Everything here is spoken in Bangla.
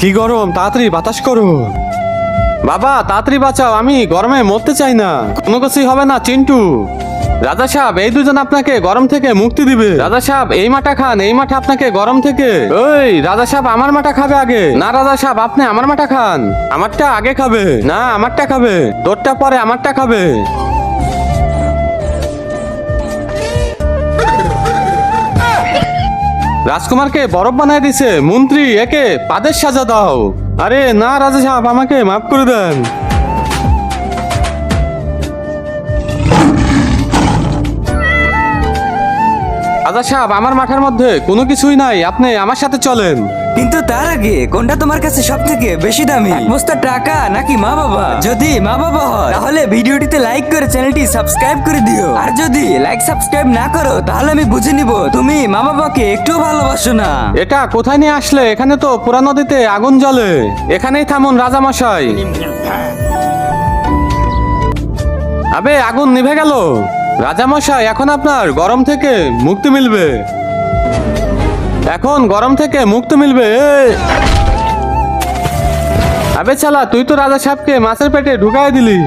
কি গরম, তাড়াতাড়ি বাতাস করো। বাবা তাড়াতাড়ি বাঁচাও, আমি গরমে মরতে চাই না। কোনো কিছুই হবে না চিন্টু। রাজা সাহেব এই দুজন আপনাকে গরম থেকে মুক্তি দিবে। রাজা সাহেব এই মাটা খান, এই মাটা আপনাকে গরম থেকে। ওই রাজা সাহেব আমার মাটা খাবে আগে। না রাজা সাহেব আপনি আমার মাটা খান। আমারটা আগে খাবে। না আমারটা খাবে, তোরটা পরে আমারটা খাবে। রাজকুমারকে বরফ বানায় দিছে মন্ত্রী, একে পাদের সাজা দাও। আরে না রাজা সাহেব আমাকে মাফ করে দেন। রাজা সাহেব আমার মাথার মধ্যে কোনো কিছুই নাই, আপনি আমার সাথে চলেন। কিন্তু তার আগে কোনটা তোমার কাছে সব থেকে বেশি দামি, এক বস্তা টাকা নাকি মা বাবা? যদি মা বাবা হয় তাহলে ভিডিওটিতে লাইক করে চ্যানেলটি সাবস্ক্রাইব করে দিও। আর যদি লাইক সাবস্ক্রাইব না করো তাহলে আমি বুঝে নিব তুমি মা বাবাকে একটু ভালোবাসো না। এটা কোথায় নিয়ে আসলে? এখানে তো পুরা নদীতে আগুন জ্বলে। এখানেই থামুন রাজামশাই। আবে আগুন নিভে গেল। রাজামশাই এখন আপনার গরম থেকে মুক্তি মিলবে। এখন গরম থেকে মুক্তি মিলবে। আবে চালা, তুই তো রাজা সাহেবকে মাছের পেটে ঢুকাই দিলি।